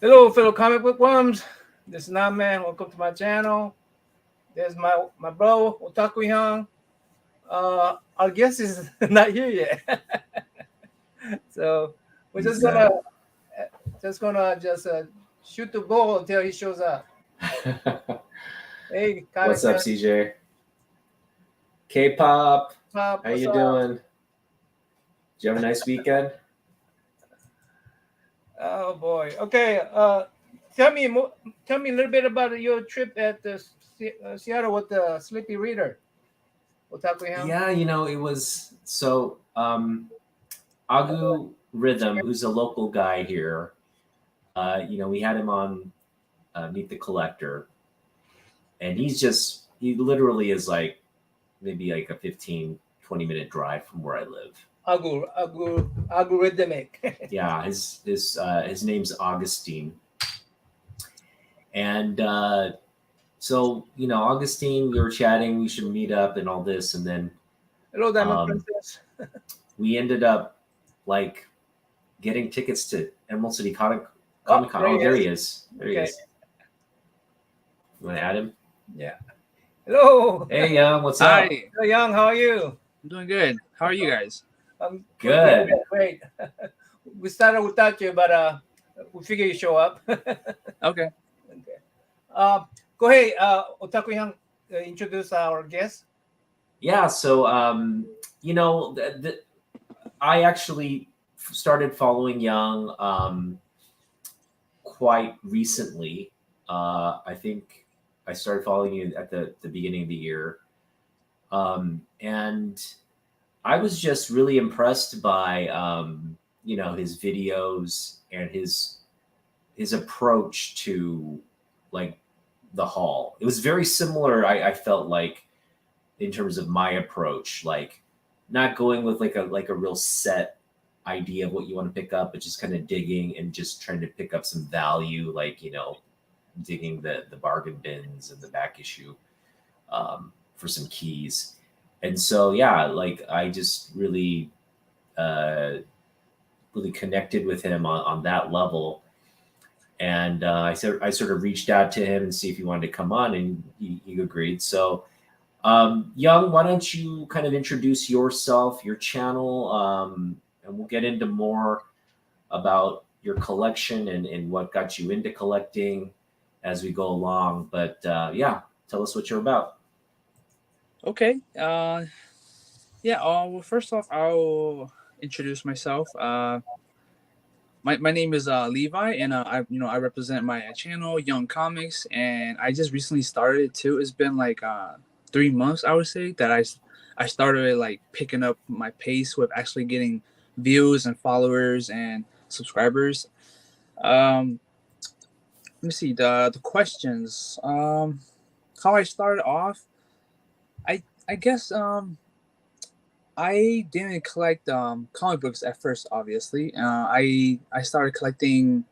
Hello, fellow comic book worms. This is Nam-Man. Welcome to my channel. There's my bro, Otaku Young. Our guest is not here yet. So we're He's just gonna shoot the ball until he shows up. Hey, What's comic up, CJ? K-pop, pop, how what's you up? doing? Did you have a nice weekend? Oh boy. Okay. Tell me more. Tell me a little bit about your trip at the Seattle with the Sleepy Reader. Otaku Young. Yeah, it was so Agu Rhythm, who's a local guy here. We had him on Meet the Collector, and he literally is like maybe like a 15-20 minute drive from where I live. Algorithmic. Yeah, his name's Augustine, and so Augustine, we were chatting, we should meet up and all this, and then Hello, Diamond um, Princess. we ended up like getting tickets to Emerald City Comic Oh, Con. there Oh, he there is. he is. There he Okay. is. You want to add him? Yeah. Hello. Hey, Young, what's up? Hi, Hello, Young. How are you? I'm doing good. How are you guys? I'm Good. Great. We started without you, but we figure you show up. Okay. Okay. Go ahead, Otaku Young. Introduce our guest. Yeah. So, I actually started following Young quite recently. I think I started following you at the beginning of the year. And I was just really impressed by, his videos and his approach to like the haul. It was very similar. I felt like in terms of my approach, like not going with like a real set idea of what you want to pick up, but just kind of digging and just trying to pick up some value, like digging the bargain bins and the back issue for some keys. And so yeah, like I just really connected with him on that level. And I sort of reached out to him and see if he wanted to come on, and he agreed. So, Young, why don't you kind of introduce yourself, your channel, and we'll get into more about your collection and what got you into collecting as we go along. But yeah, tell us what you're about. Okay. Yeah. Well, first off, I'll introduce myself. My name is Levi, and I represent my channel, Young Comics, and I just recently started it too. It's been like 3 months, I would say, that I started like picking up my pace with actually getting views and followers and subscribers. Um, Let me see the questions. How I started off. I guess I didn't collect comic books at first. Obviously, I started collecting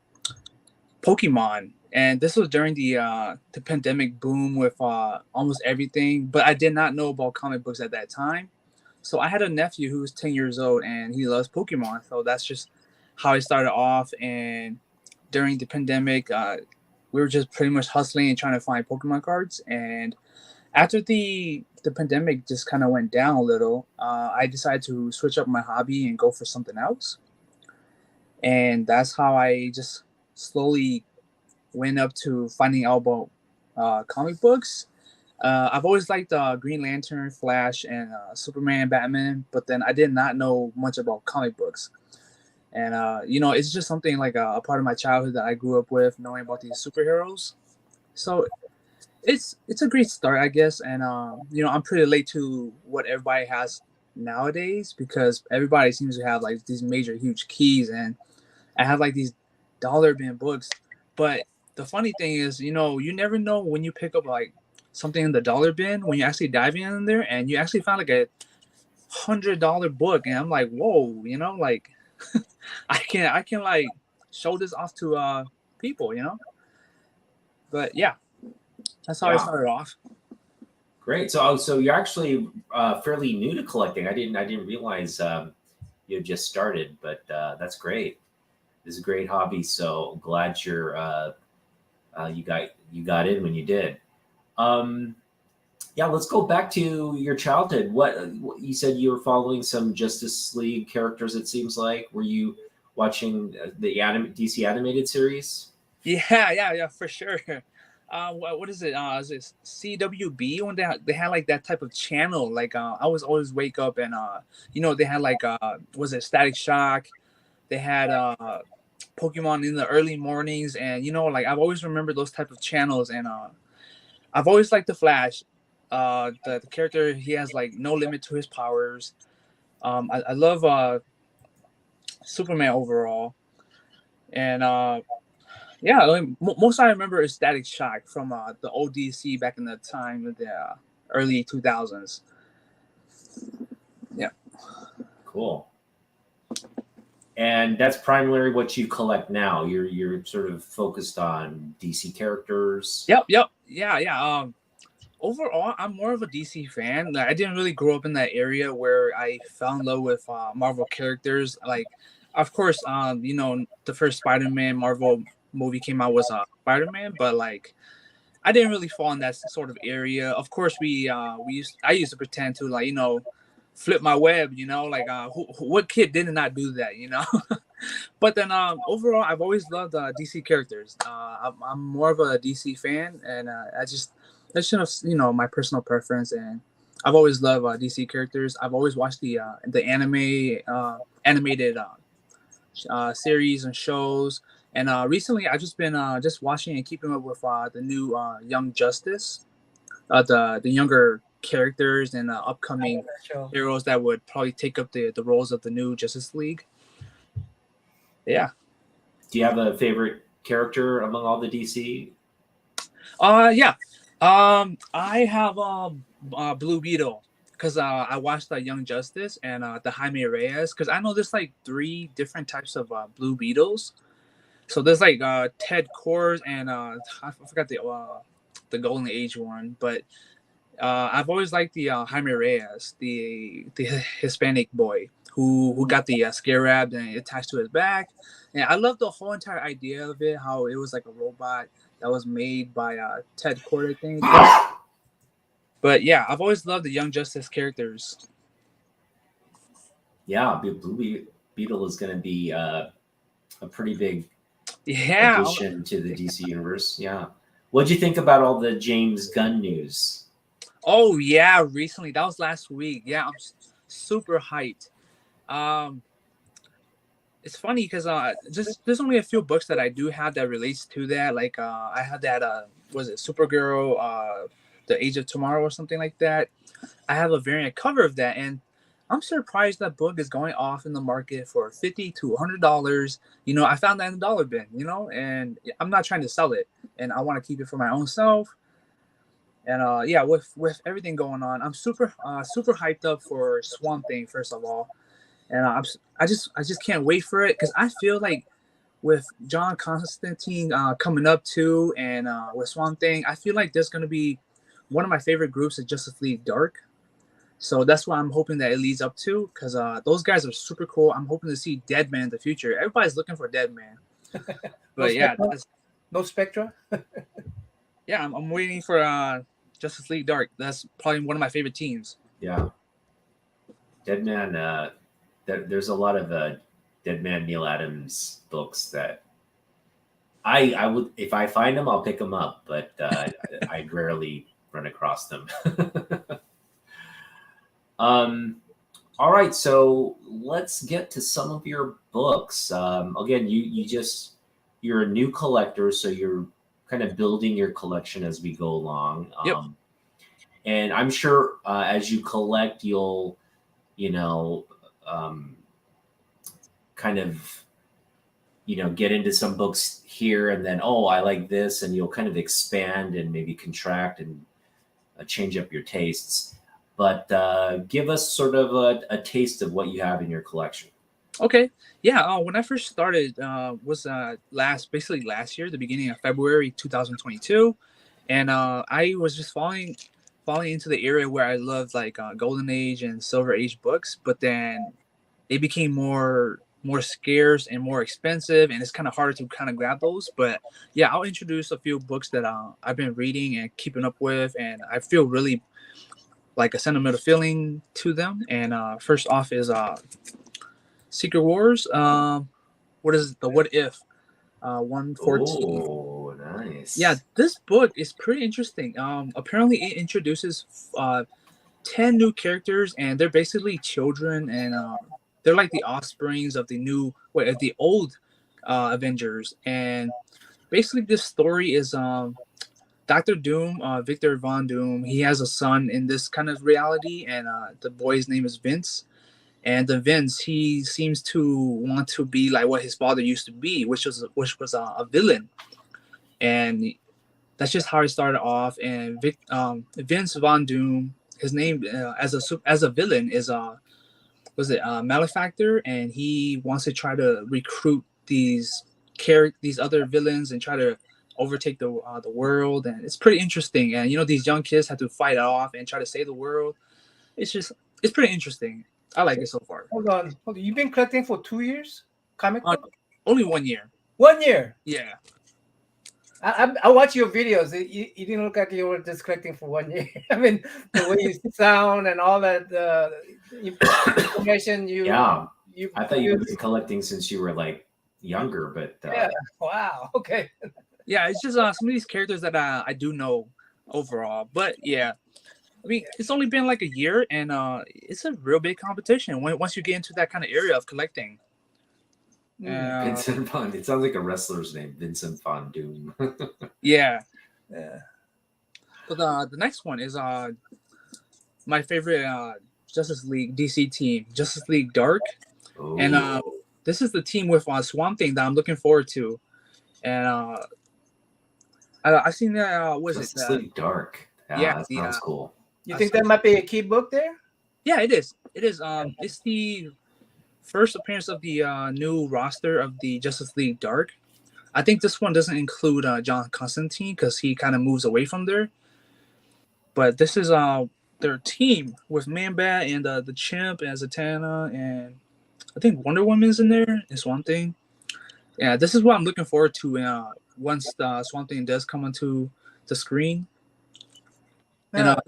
Pokemon, and this was during the pandemic boom with almost everything. But I did not know about comic books at that time. So I had a nephew who was 10 years old, and he loves Pokemon. So that's just how I started off. And during the pandemic, we were just pretty much hustling and trying to find Pokemon cards. And after the pandemic just kind of went down a little, I decided to switch up my hobby and go for something else. And that's how I just slowly went up to finding out about comic books. I've always liked Green Lantern, Flash, and Superman, Batman, but then I did not know much about comic books. And it's just something like a part of my childhood that I grew up with, knowing about these superheroes. So it's a great start, I guess. And I'm pretty late to what everybody has nowadays because everybody seems to have like these major, huge keys, and I have like these dollar bin books. But the funny thing is, you never know when you pick up like something in the dollar bin when you actually dive in there and you actually found like $100 book, and I'm like, whoa, like I can like show this off to people, But yeah, that's how I Yeah, started off. great. So you're actually fairly new to collecting. I didn't realize you had just started, but that's great. is a great hobby. So glad you got in when you did. Yeah, let's go back to your childhood. What you said you were following some Justice League characters. It seems like were you watching the DC animated series? Yeah, for sure. What is it? Is it CWB when they had like that type of channel? Like, I was always wake up and they had like was it Static Shock? They had Pokemon in the early mornings, and like I've always remembered those type of channels, and I've always liked the Flash. The character, he has like no limit to his powers. I love Superman overall, and yeah, like, most I remember is Static Shock from the ODC back in the time of the early 2000s. Yeah. Cool. And that's primarily what you collect now. You're sort of focused on DC characters. Yep. Yeah. Overall, I'm more of a DC fan. Like, I didn't really grow up in that area where I fell in love with Marvel characters. Like, of course, the first Spider-Man Marvel movie came out was Spider-Man, but like, I didn't really fall in that sort of area. Of course, I used to pretend to like flip my web. Like what kid did not do that? But then overall, I've always loved DC characters. I'm more of a DC fan, and that's just my personal preference, and I've always loved DC characters. I've always watched the animated series and shows, and recently I've just been just watching and keeping up with the new Young Justice, the younger characters and upcoming heroes that would probably take up the roles of the new Justice League. Yeah. Do you have a favorite character among all the DC? Yeah. I have Blue Beetle because I watched Young Justice and the Jaime Reyes, because I know there's like 3 different types of Blue Beetles. So there's like Ted Kors and I forgot the Golden Age one, but I've always liked the Jaime Reyes, the Hispanic boy who got the scarab and attached to his back. And I love the whole entire idea of it, how it was like a robot that was made by Ted Kord, I think. But yeah, I've always loved the Young Justice characters. Yeah, Blue Beetle is going to be a pretty big addition to the DC universe. Yeah. What'd you think about all the James Gunn news? Oh yeah, recently, that was last week. Yeah, I'm super hyped. It's funny because there's only a few books that I do have that relates to that. Like I had that was it Supergirl, The Age of Tomorrow or something like that. I have a variant cover of that, and I'm surprised that book is going off in the market for $50 to $100. I found that in the dollar bin. And I'm not trying to sell it, and I want to keep it for my own self. And yeah, with everything going on, I'm super hyped up for Swamp Thing, first of all, and I just can't wait for it, because I feel like with John Constantine coming up too, and with Swamp Thing, I feel like there's gonna be one of my favorite groups is Justice League Dark. So that's what I'm hoping that it leads up to, because those guys are super cool. I'm hoping to see Deadman in the future. Everybody's looking for Deadman, but yeah, no Spectra. Yeah, I'm waiting for Justice League Dark. That's probably one of my favorite teams. Yeah. Deadman, there's a lot of Deadman Neil Adams books that I would, if I find them, I'll pick them up, but I rarely run across them. All right, so let's get to some of your books. Again, you're a new collector, so you're kind of building your collection as we go along. Yep. And I'm sure as you collect, you'll, kind of, get into some books here and then, oh, I like this, and you'll kind of expand and maybe contract and change up your tastes. But give us sort of a taste of what you have in your collection. Okay. Yeah. When I first started was basically last year, the beginning of February 2022, and I was just falling into the area where I loved like Golden Age and Silver Age books, but then it became more more scarce and more expensive, and it's kind of harder to kind of grab those. But yeah, I'll introduce a few books that I've been reading and keeping up with, and I feel really like a sentimental feeling to them. And first off is Secret Wars. What is the What If? 114. Oh, nice. Yeah, this book is pretty interesting. Apparently it introduces 10 new characters, and they're basically children, and they're like the offsprings of the old Avengers. And basically this story is Dr. Doom, Victor Von Doom, he has a son in this kind of reality, and the boy's name is Vince. And the Vince, he seems to want to be like what his father used to be, which was a villain. And that's just how it started off. And Vince Von Doom, his name as a villain is Malefactor, and he wants to try to recruit these other villains and try to overtake the world. And it's pretty interesting. And these young kids have to fight off and try to save the world. It's pretty interesting. I like it so far. Hold on. You've been collecting for 2 years? Comic book? Only 1 year. 1 year? Yeah. I watch your videos. You didn't look like you were just collecting for 1 year. I mean, the way you sound and all that information Yeah. I thought you've been collecting since you were like younger, but yeah. Wow. Okay. Yeah, it's just some of these characters that I do know overall. But yeah, I mean, it's only been like a year, and it's a real big competition once you get into that kind of area of collecting. Vincent Von. It sounds like a wrestler's name, Vincent Von Doom. Yeah. Yeah. But the next one is my favorite Justice League DC team, Justice League Dark. Oh. And this is the team with Swamp Thing that I'm looking forward to. And I've seen that. Justice League Dark. Yeah, that sounds cool. You think that might be a key book there? Yeah, it is. It is. It's the first appearance of the new roster of the Justice League Dark. I think this one doesn't include John Constantine because he kind of moves away from there. But this is their team with Man-Bat and the Chimp and Zatanna, and I think Wonder Woman's in there and Swamp Thing. Yeah, this is what I'm looking forward to once the Swamp Thing does come onto the screen. And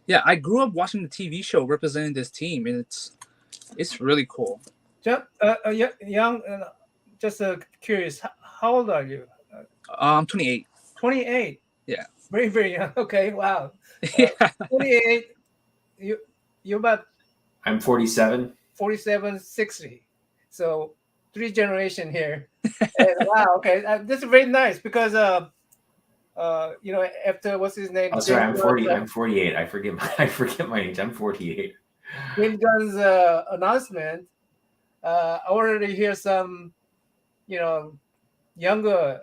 yeah, I grew up watching the TV show representing this team, and it's really cool. Young, just curious, how old are you? I'm 28. 28. Yeah. Very, very young. Okay, wow. Yeah. 28. You're about I'm 47. 47, 60. So 3 generation here. And wow. Okay, this is very nice because after what's his name? Oh, sorry, I'm 40. I'm 48. I forget my age. I'm 48. James Gunn's announcement. I wanted to hear some, younger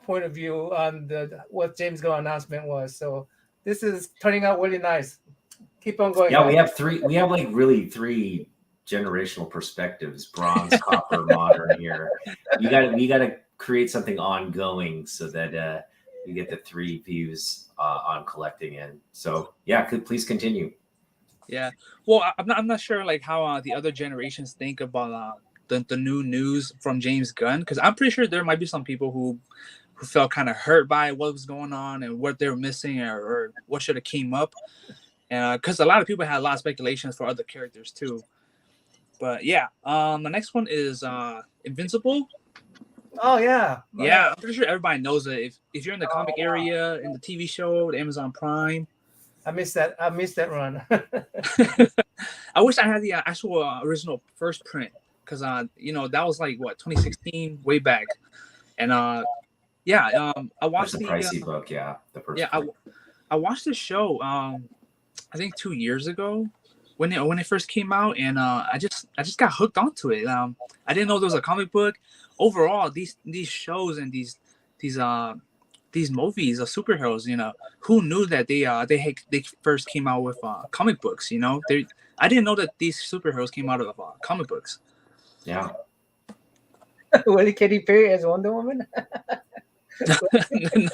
point of view on what James Gunn announcement was. So this is turning out really nice. Keep on going. Yeah, we have 3. We have like really 3 generational perspectives: bronze, copper, modern. Here, we got to create something ongoing so that you get the 3 views on collecting. And so, yeah, please continue. Yeah. Well, I'm not sure like how the other generations think about the new news from James Gunn, because I'm pretty sure there might be some people who felt kind of hurt by what was going on and what they were missing or what should have came up. Because a lot of people had a lot of speculations for other characters too. But yeah, the next one is Invincible. Oh yeah. Yeah, I'm pretty sure everybody knows it. If you're in the comic area, in the TV show, the Amazon Prime. I missed that run. I wish I had the actual original first print, because that was like 2016, way back. And I watched the pricey book. Yeah, the first. Yeah, I watched the show. I think 2 years ago when it first came out, and I just got hooked onto it. I didn't know there was a comic book. Overall, these shows and these movies of superheroes, who knew that they first came out with comic books? I didn't know that these superheroes came out of comic books. Yeah. Was it Katy Perry as Wonder Woman?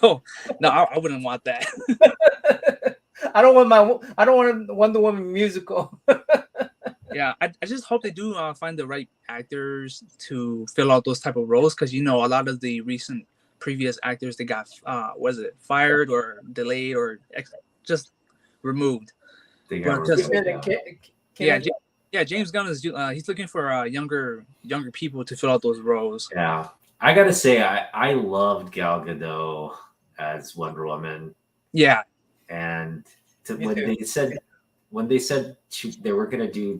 No, I wouldn't want that. I don't want a Wonder Woman musical. Yeah, I just hope they do find the right actors to fill out those type of roles, because a lot of the recent previous actors, they got was it fired or delayed or just removed. They got But just removed, yeah. yeah, James Gunn is he's looking for younger people to fill out those roles. Yeah, I gotta say, I loved Gal Gadot as Wonder Woman, Yeah, and Me when too. they said they were gonna do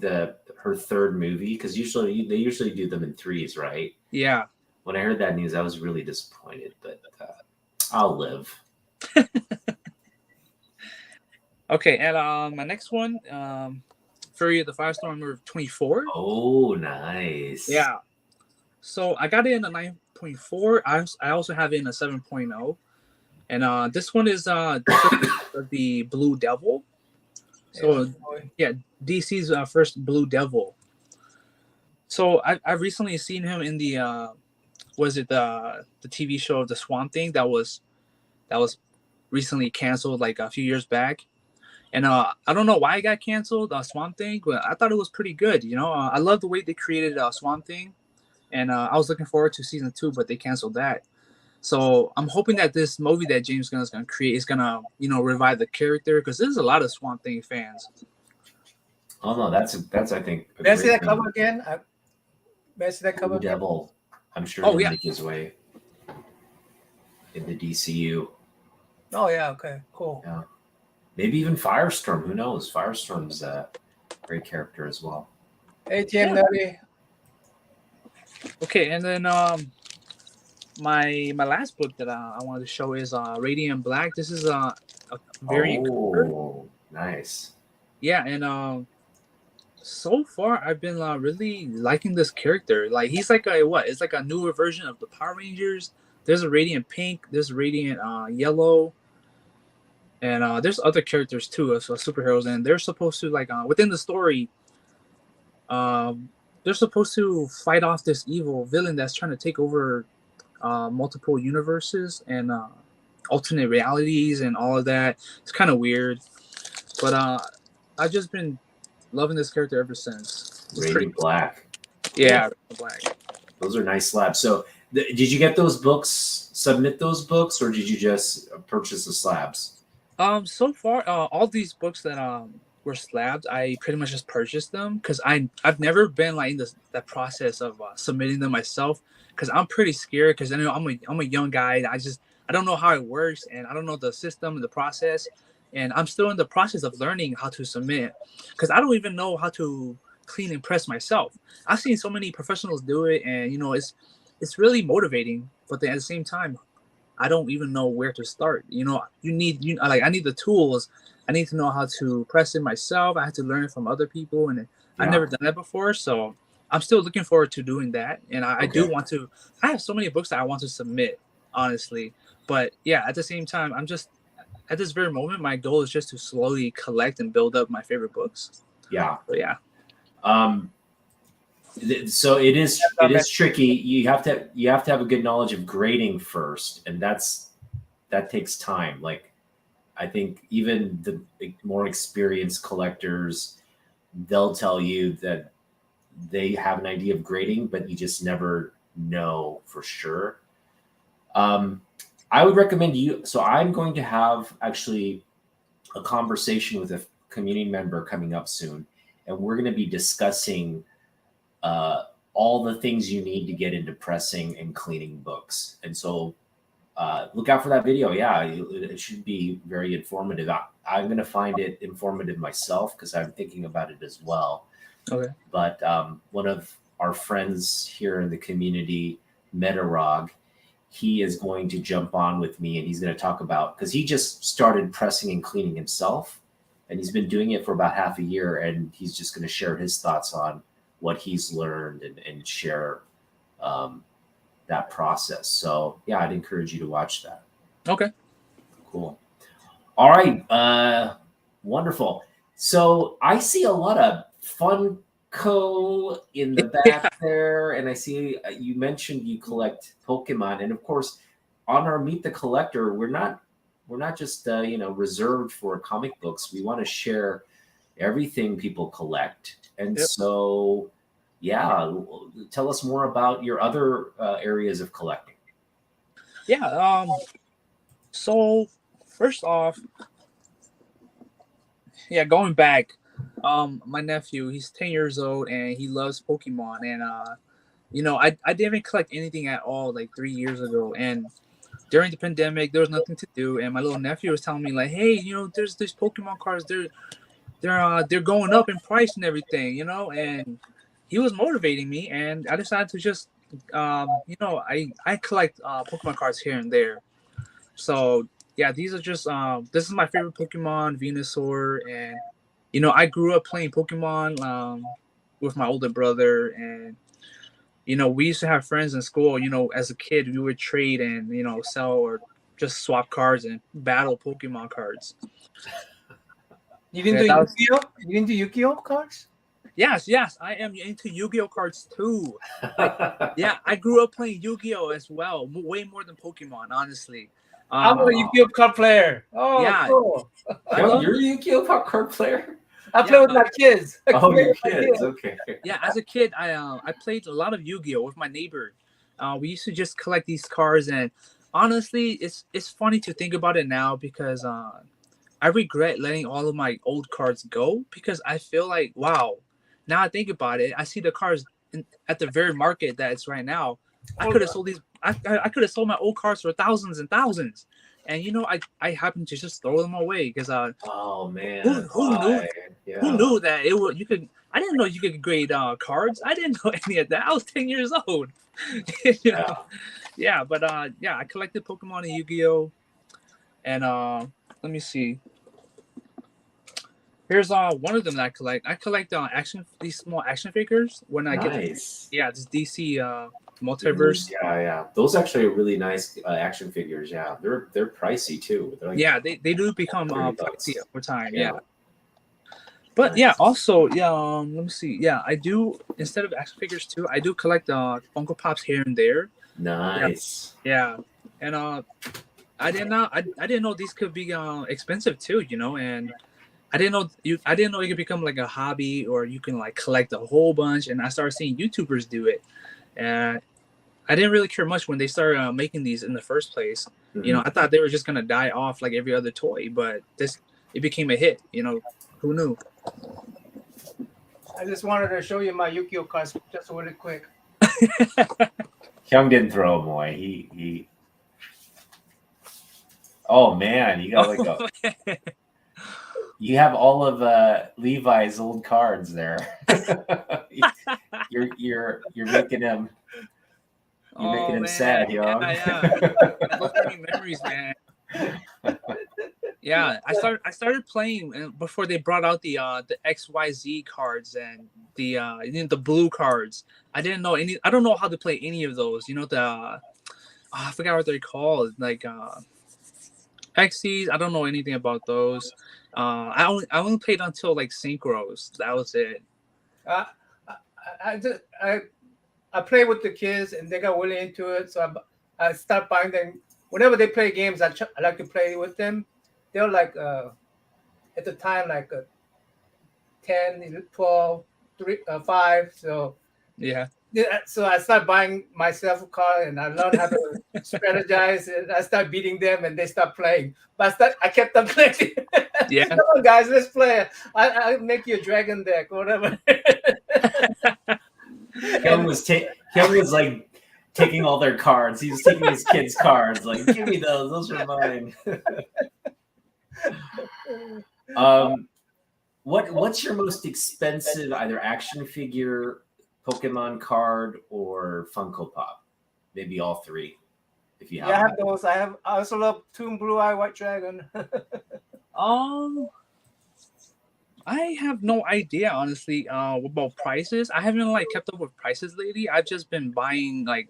her third movie, because they usually do them in threes, right? yeah. When I heard that news, I was really disappointed, but I'll live. Okay, and my next one, Fury of the Firestorm number 24. Oh, nice. Yeah. So I got it in a 9.4. I also have it in a 7.0. And this one is the Blue Devil. So yeah, DC's first Blue Devil. So I've recently seen him in the was it the TV show The Swamp Thing that was recently canceled like a few years back. And I don't know why it got canceled, Swamp Thing, but I thought it was pretty good. I love the way they created Swamp Thing, and I was looking forward to season 2, but they canceled that. So I'm hoping that this movie that James Gunn is going to create is going to, revive the character, because there's a lot of Swamp Thing fans. Oh no, that's I think. May I see that cover again? May I see that cover Blue again? Devil. I'm sure Oh, he'll yeah. make his way in the DCU. Oh yeah, okay, cool. Yeah. Maybe even Firestorm. Who knows? Firestorm's a great character as well. Hey Jim Yeah. Nutty. Okay, and then my last book that I wanted to show is Radiant Black. This is a variant cover. Oh, nice. Yeah, and so far I've been really liking this character. Like, he's like it's like a newer version of the Power Rangers. There's a Radiant Pink, there's a Radiant Yellow, and there's other characters too, so superheroes, and they're supposed to within the story, they're supposed to fight off this evil villain that's trying to take over multiple universes and alternate realities and all of that. It's kind of weird, but I've just been loving this character ever since. Radiant Black. Yeah, Black. Those are nice slabs. So, did you get those books? Submit those books, or did you just purchase the slabs? So far, all these books that were slabs, I pretty much just purchased them, because I've never been like in that process of submitting them myself, because I'm pretty scared, because I'm a young guy. I don't know how it works, and I don't know the system and the process, and I'm still in the process of learning how to submit, because I don't even know how to clean and press myself. I've seen so many professionals do it, and it's really motivating, but then at the same time, I don't even know where to start. I need the tools. I need to know how to press it myself. I had to learn from other people, and I've never done that before. So I'm still looking forward to doing that. And I do want to. I have so many books that I want to submit, honestly. But yeah, at the same time, I'm just at this very moment, my goal is just to slowly collect and build up my favorite books. Yeah. But yeah. So it is tricky. You have to have a good knowledge of grading first, and that takes time. Like, I think even the more experienced collectors, they'll tell you that they have an idea of grading, but you just never know for sure. I would recommend you. So I'm going to have actually a conversation with a community member coming up soon, and we're going to be discussing all the things you need to get into pressing and cleaning books. And so look out for that video. Yeah, it should be very informative. I'm going to find it informative myself, because I'm thinking about it as well. Okay. But one of our friends here in the community, Metarog, he is going to jump on with me, and he's going to talk about, because he just started pressing and cleaning himself, and he's been doing it for about half a year, and he's just going to share his thoughts on what he's learned and share that process. So yeah, I'd encourage you to watch that. Okay. Cool. All right. Wonderful. So I see a lot of Funko in the back there, and I see you mentioned you collect Pokemon, and of course, on our Meet the Collector, we're not just reserved for comic books. We want to share everything people collect. And Yep. so, yeah, tell us more about your other areas of collecting. Yeah. So first off, yeah, going back, my nephew, he's 10 years old and he loves Pokemon. And I didn't collect anything at all like 3 years ago. And during the pandemic, there was nothing to do, and my little nephew was telling me like, "Hey, there's Pokemon cards. They're going up in price and everything, And he was motivating me, and I decided to just, I collect Pokemon cards here and there. So yeah, these are just this is my favorite Pokemon, Venusaur, and I grew up playing Pokemon with my older brother, and we used to have friends in school. As a kid, we would trade and sell or just swap cards and battle Pokemon cards. You didn't Yeah, do that was- Yu-Gi-Oh? You didn't do Yu-Gi-Oh cards? Yes, I am into Yu-Gi-Oh cards too. Yeah, I grew up playing Yu-Gi-Oh as well, way more than Pokemon, honestly. I'm a Yu-Gi-Oh card player. Oh, Yeah. cool. I love You're a Yu-Gi-Oh card player? I play Yeah, with my kids. I Oh, play your with my kids. Okay. yeah. As a kid, I played a lot of Yu-Gi-Oh with my neighbor. We used to just collect these cards, and honestly, it's funny to think about it now because I regret letting all of my old cards go because I feel like, wow, now I think about it, I see the cards at the very market that it's right now. I could have sold these. I could have sold my old cards for thousands and thousands, and I happened to just throw them away because Oh man. Who knew? Why? Yeah. who knew that it would you could. I didn't know you could grade cards. I didn't know any of that. I was 10 years old. Yeah. Yeah, but yeah, I collected Pokemon and Yu-Gi-Oh, and let me see. Here's one of them that I collect. I collect these small action figures when I get Nice. this DC multiverse. Yeah. Those actually are really nice action figures. Yeah, they're pricey too. They're like, Yeah, they do become $30. pricey over time. Yeah. Yeah. But yeah, Nice. also let me see. Yeah, I do instead of action figures too. I do collect Funko Pops here and there. Nice. Yeah, and I didn't know these could be expensive too. And I didn't know it could become like a hobby or you can like collect a whole bunch. And I started seeing YouTubers do it, and I didn't really care much when they started making these in the first place. Mhm. I thought they were just gonna die off like every other toy, but it became a hit. Who knew? I just wanted to show you my Yu-Gi-Oh cards just really quick. Hyung didn't throw them away. He. Oh man, you got like a. You have all of Levi's old cards there. you're making him. You're making him man. sad, Hyung. Yeah. Those are memories, man. Yeah, I started playing before they brought out the XYZ cards and the blue cards. I don't know how to play any of those. I forgot what they're called. Like Xyz. I don't know anything about those. I only played until like Synchros. That was it. I play with the kids and they got really into it, so I start buying them whenever they play games. I like to play with them. They're like at the time like 10, 12, 3, 5. So Yeah. so I start buying myself a car and I learn how to strategize. And I start beating them and they start playing. But I kept on playing. Yeah. Come on, guys, let's play. I'll make you a dragon deck or whatever. Hyung was like taking all their cards. He was taking his kids' cards. Like, give me those. Those are mine. What's your most expensive either action figure, Pokemon card, or Funko Pop? Maybe all three, if you have. Yeah, I have those. I also love Toon Blue Eye White Dragon. I have no idea, honestly, about prices. I haven't like kept up with prices lately. I've just been buying like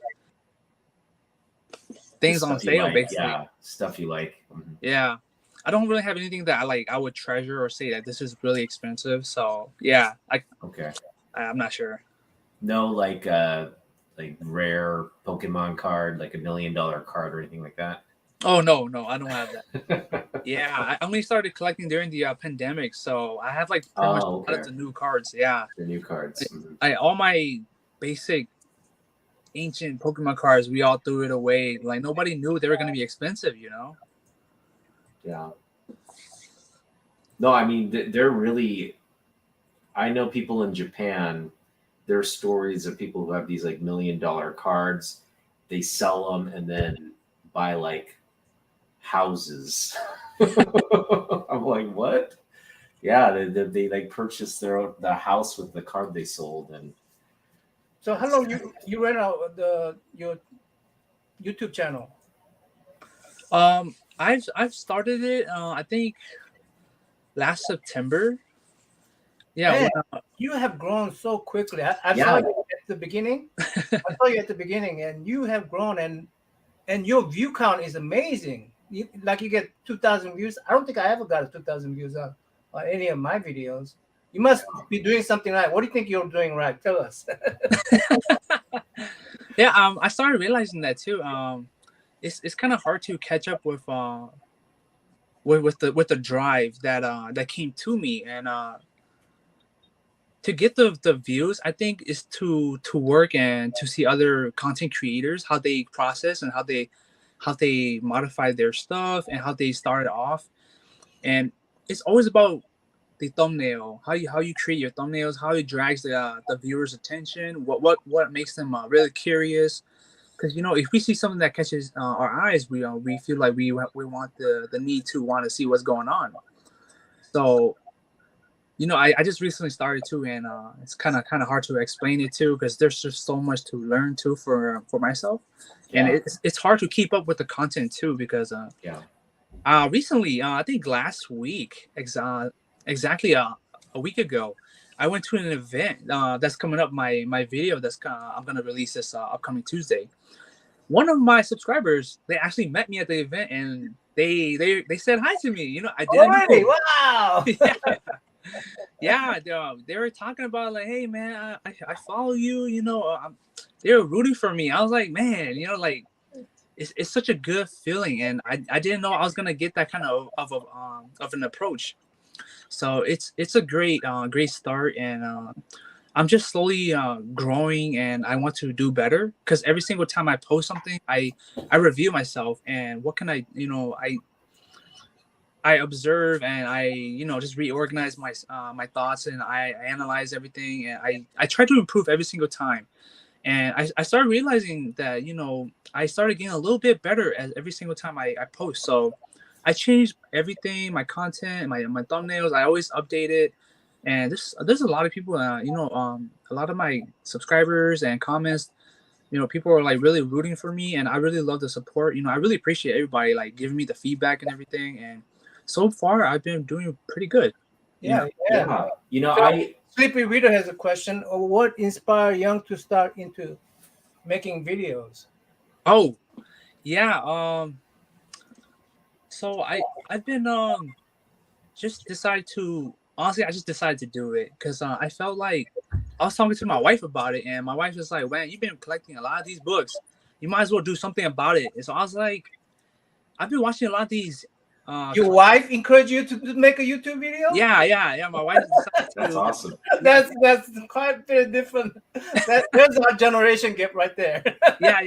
things on Stuff you sale, like, basically. Yeah, stuff you like. Mhm. Yeah. I don't really have anything that I would treasure or say that this is really expensive. So yeah, Okay. I'm not sure. No, like rare Pokemon card, like $1 million card or anything like that. Oh no, no, I don't have that. Yeah, I only started collecting during the pandemic, so I have like pretty much Oh, a lot of okay. the new cards. Yeah, The new cards. Mhm. I all my basic ancient Pokemon cards, we all threw it away. Like nobody knew they were gonna be expensive, you know. Yeah. No, I mean they're really. I know people in Japan. There are stories of people who have these like $1 million cards. They sell them and then buy like houses. I'm like, what? Yeah, they like purchased the house with the card they sold, and So how long you ran out your YouTube channel? I've started it. I think last September. Yeah, Man, when, you have grown so quickly. I saw yeah, you at the beginning. I saw you at the beginning, and you have grown, and your view count is amazing. Like you get 2,000 views. I don't think I ever got a 2,000 views on any of my videos. You must be doing something right. What do you think you're doing right? Tell us. yeah, I started realizing that too. It's kind of hard to catch up with the drive that came to me, and to get the views, I think is to work and to see other content creators how they process and how they modify their stuff and how they start off. And it's always about the thumbnail, how you create your thumbnails, how it drags the viewer's attention, what makes them really curious. Because you know, if we see something that catches our eyes, we feel like we want the need to want to see what's going on. So you know, I just recently started too, and it's kind of hard to explain it too because there's just so much to learn too for myself, and yeah, it's hard to keep up with the content too because yeah. recently I think last week exactly a week ago I went to an event that's coming up my video that's I'm gonna release this upcoming Tuesday. One of my subscribers, they actually met me at the event and they said hi to me. You know, I didn't Already, know. wow. Yeah, yeah, they were talking about like, hey man, I follow you. You know, they were rooting for me. I was like, man, you know, like it's such a good feeling, and I didn't know I was gonna get that kind of an approach. So it's a great start, and I'm just slowly growing, and I want to do better because every single time I post something, I review myself and what can I, you know, I observe and I, you know, just reorganize my thoughts and I analyze everything and I try to improve every single time. And I started realizing that, you know, I started getting a little bit better as every single time I post. So I changed everything, my content, my thumbnails. I always update it. And there's a lot of people, you know, a lot of my subscribers and comments, you know, people are like really rooting for me, and I really love the support. You know, I really appreciate everybody like giving me the feedback and everything. And so far, I've been doing pretty good. You know, Yeah, yeah. Yeah, you know, So Sleepy Reader has a question. What inspired Young to start into making videos? oh yeah, so I've been just decided to honestly I just decided to do it because I felt like I was talking to my wife about it, and my wife was like, "Man, you've been collecting a lot of these books. You might as well do something about it." And so I was like, I've been watching a lot of these. Your wife encouraged you to make a YouTube video? Yeah. My wife decided that's to. awesome. That's quite a bit different. There's our generation gap right there. Yeah.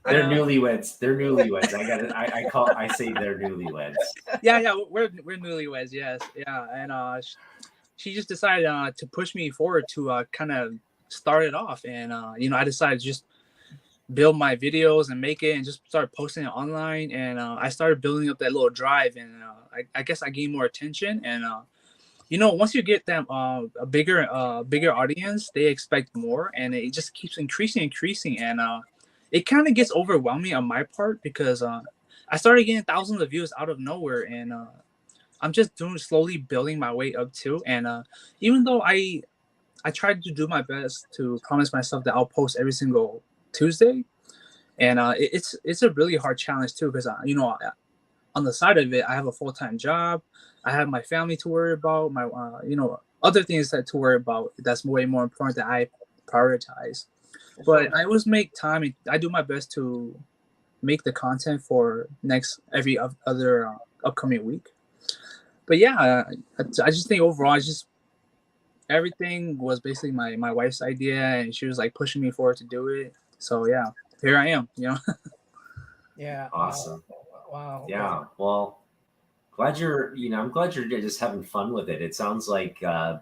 They're newlyweds. They're newlyweds. I say they're newlyweds. Yeah. We're newlyweds. Yes. Yeah. And she just decided to push me forward to kind of start it off, and you know, I decided to just build my videos and make it and just start posting it online, and I started building up that little drive, and I guess I gained more attention, and you know, once you get them a bigger audience, they expect more, and it just keeps increasing, and it kind of gets overwhelming on my part because I started getting thousands of views out of nowhere, and I'm just doing slowly building my way up too, and even though I tried to do my best to promise myself that I'll post every single Tuesday, and it's a really hard challenge too because you know, on the side of it, I have a full-time job, I have my family to worry about, my you know, other things that to worry about that's way more important that I prioritize. But I always make time, and I do my best to make the content for every other upcoming week. But yeah, I just think overall, it's just everything was basically my wife's idea, and she was like pushing me forward to do it. So yeah, here I am. Yeah. Awesome. Wow. Yeah. Well, glad you're, I'm glad you're just having fun with it. It sounds like, the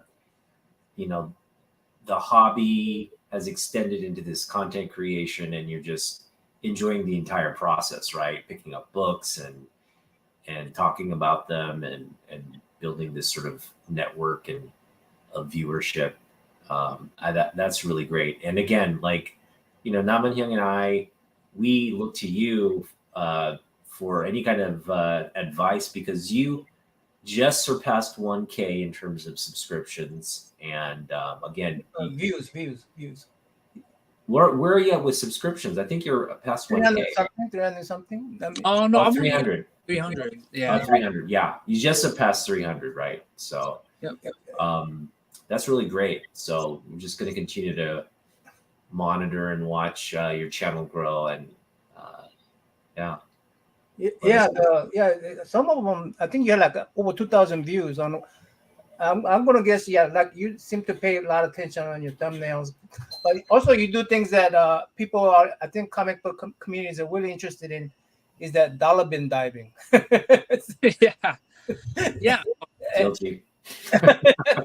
hobby has extended into this content creation and you're just enjoying the entire process, right? Picking up books and talking about them and building this sort of network and of viewership. That's really great. And again, like, Naman Hyung and I, we look to you for any kind of advice because you just surpassed 1K in terms of subscriptions. And again, Views. where are you at with subscriptions? I think you're past 1K. 300 something. Oh no, I'm 300. 300. Yeah. 300. Yeah, you just surpassed 300, right? So, Yep. that's really great. So I'm just going to continue to monitor and watch your channel grow, and yeah. Yeah, some of them. I think you had like over 2,000 views on. I'm gonna guess, yeah, like you seem to pay a lot of attention on your thumbnails, but also you do things that people are, I think, comic book communities are really interested in, is that dollar bin diving. Yeah. Yeah. Guilty.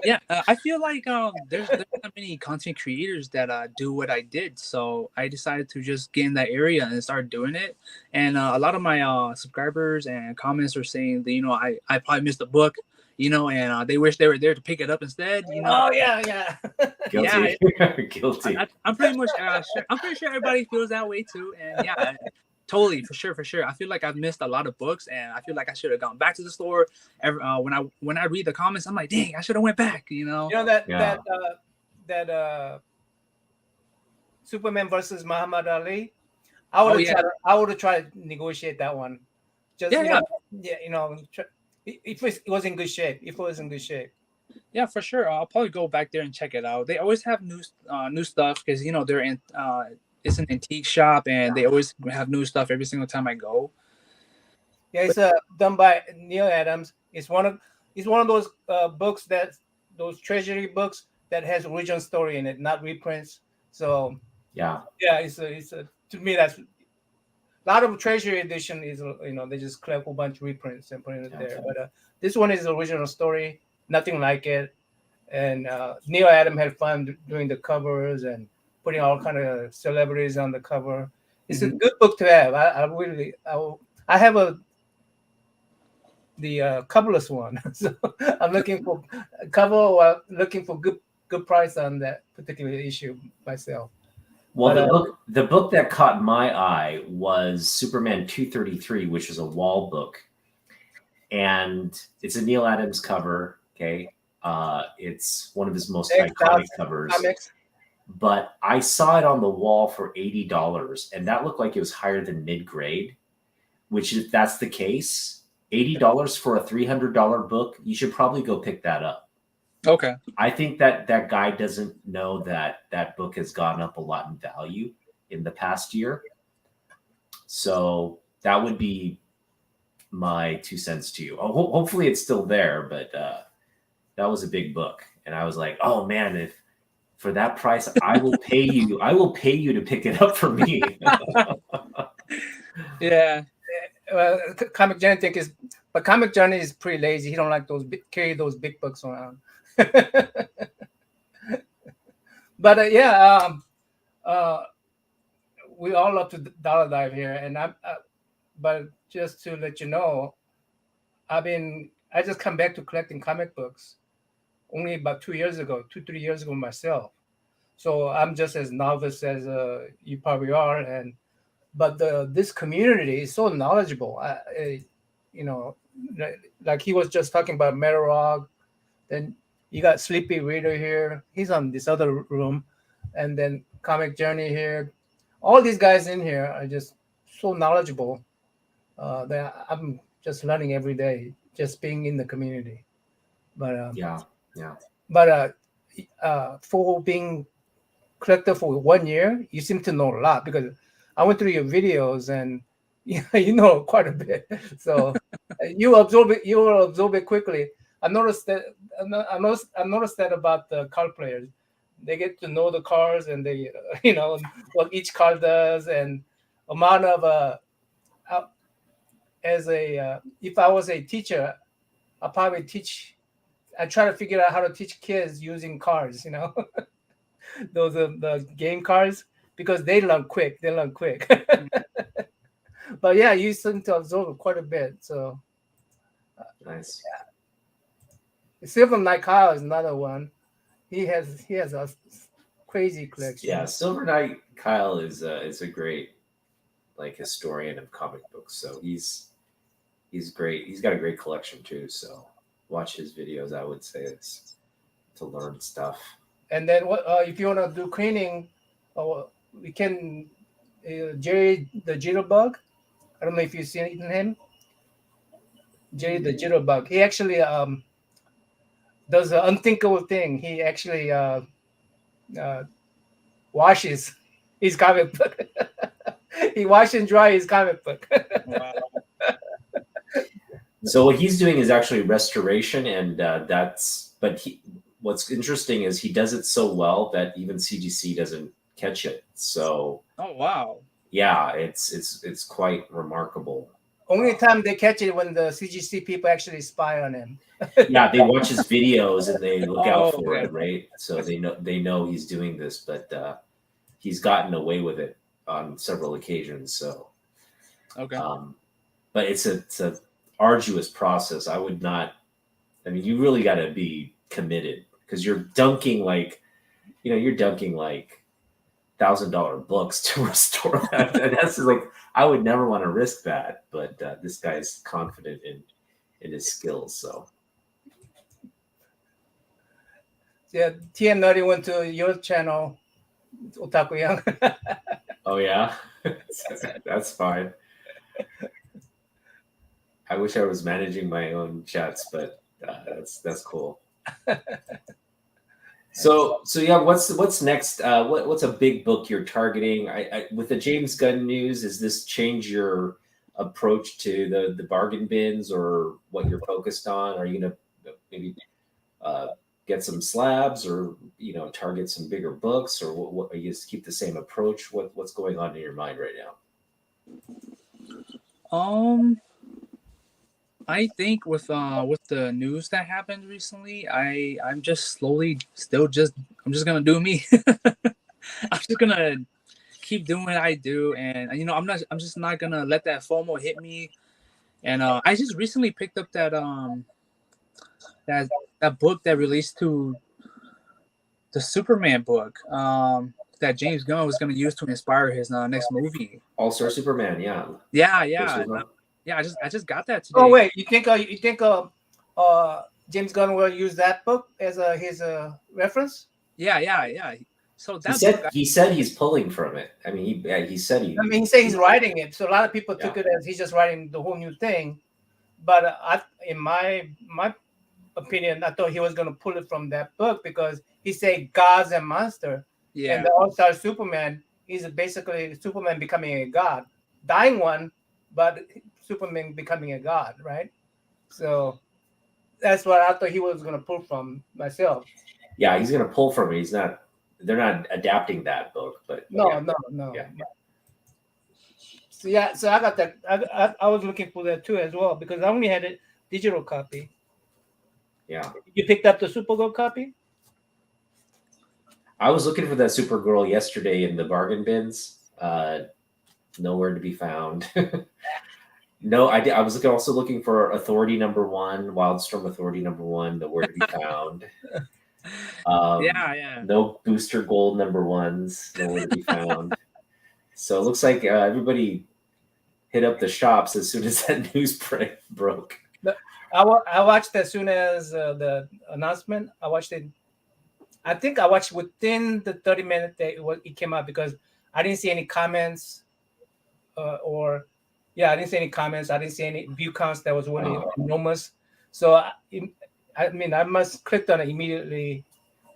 Yeah, I feel like there's not many content creators that do what I did, so I decided to just get in that area and start doing it. And a lot of my subscribers and comments are saying that I probably missed a book, and they wish they were there to pick it up instead. Oh yeah. Guilty. Guilty. I'm pretty much I'm pretty sure everybody feels that way too, and yeah. Totally, for sure. I feel like I've missed a lot of books, and I feel like I should have gone back to the store. When I read the comments, I'm like, dang, I should have went back. That Superman versus Muhammad Ali. I would have tried to negotiate that one. Just if it was in good shape. Yeah, for sure. I'll probably go back there and check it out. They always have new stuff because they're in. It's an antique shop, and they always have new stuff every single time I go. Yeah, it's done by Neil Adams. It's one of those books those treasury books that has original story in it, not reprints. So yeah, it's a to me that's a lot of treasury edition is they just collect a whole bunch of reprints and put it there. But this one is the original story, nothing like it. And Neil Adams had fun doing the covers and putting all kind of celebrities on the cover. It's a good book to have. I have the coverless one, so I'm looking for a cover or looking for good price on that particular issue myself. Well, the book that caught my eye was Superman 233, which is a wall book, and it's a Neil Adams cover. Okay, it's one of his most iconic covers. Comics. But I saw it on the wall for $80, and that looked like it was higher than mid-grade, which if that's the case, $80 for a $300 book, you should probably go pick that up. Okay. I think that guy doesn't know that book has gone up a lot in value in the past year. So that would be my 2 cents to you. Hopefully it's still there, but that was a big book. And I was like, oh man, for that price, I will pay you. I will pay you to pick it up for me. Yeah. Comic Journey but Comic Journey is pretty lazy. He don't like carry those big books around. But we all love to dollar dive here, and but just to let you know, I just come back to collecting comic books only about 3 years ago myself. So I'm just as novice as you probably are, but this community is so knowledgeable. Like he was just talking about Metarog, then you got Sleepy Reader here. He's on this other room, and then Comic Journey here. All these guys in here are just so knowledgeable that I'm just learning every day, just being in the community. But yeah. But for being collector for 1 year, you seem to know a lot, because I went through your videos, and you know quite a bit. So you absorb it. You will absorb it quickly. I noticed that. I noticed that about the car players. They get to know the cars, and they, what each car does, and amount of as a if I was a teacher, I probably teach. I try to figure out how to teach kids using cars. Those are the game cars because they learn quick. They learn quick. But yeah, you seem to absorb quite a bit. So Nice. Silver Knight Kyle is another one. He has a crazy collection. Yeah, Silver Knight Kyle is a great historian of comic books. So he's great. He's got a great collection too. So watch his videos. I would say it's to learn stuff. And then what if you want to do cleaning? We can Jerry the Jitterbug. I don't know if you've seen him. Jerry the Jitterbug. He actually does an unthinkable thing. He actually washes his comic book. He washes and dries his comic book. Wow. So what he's doing is actually restoration, and what's interesting is he does it so well that even CGC doesn't catch it. So Oh wow. yeah, it's quite remarkable. Only time they catch it when the CGC people actually spy on him. Yeah, they watch his videos and they look out Oh, for okay. it, right? So they know he's doing this, but he's gotten away with it on several occasions. So, Okay. but it's a arduous process. I would not. I mean, you really got to be committed because you're dunking you're dunking $1,000 books to restore that. And that's I would never want to risk that. But this guy's confident in his skills. So Yeah, TM90 went to your channel, Otaku Young. oh yeah, that's fine. I wish I was managing my own chats, but that's cool. So yeah, what's next? What's a big book you're targeting? With the James Gunn news, does this change your approach to the bargain bins or what you're focused on? Are you gonna maybe get some slabs or target some bigger books, or what? Are you just keep the same approach? What's going on in your mind right now? I think with the news that happened recently, I'm just slowly I'm just gonna do me. I'm just gonna keep doing what I do, and I'm just not gonna let that FOMO hit me. And I just recently picked up that that book that released to the Superman book that James Gunn was gonna use to inspire his next movie. All-Star Superman, yeah. Yeah. I just got that today. Oh wait, you think James Gunn will use that book as his reference? Yeah. So that He said he's pulling from it. I mean, he said he. I mean, he said he's writing it, so a lot of people took Yeah. it as he's just writing the whole new thing. But in my opinion, I thought he was going to pull it from that book because he said gods and monster, yeah. and the All-Star Superman is basically Superman becoming a god, dying one, but Superman becoming a god, right? So that's what I thought he was going to pull from myself. Yeah, he's going to pull from it. They're not adapting that book, but No. Yeah. So I got that. I was looking for that too as well because I only had a digital copy. Yeah. You picked up the Supergirl copy? I was looking for that Supergirl yesterday in the bargain bins. Nowhere to be found. No, I was also looking for Authority #1, Wildstorm Authority #1, nowhere to be found. Yeah. No Booster Gold #1s, nowhere to be found. So it looks like everybody hit up the shops as soon as that news broke. I watched as soon as the announcement. I watched it. I think I watched within the 30 minutes that it came out because I didn't see any comments I didn't see any comments. I didn't see any view counts that was really enormous. So I must clicked on it immediately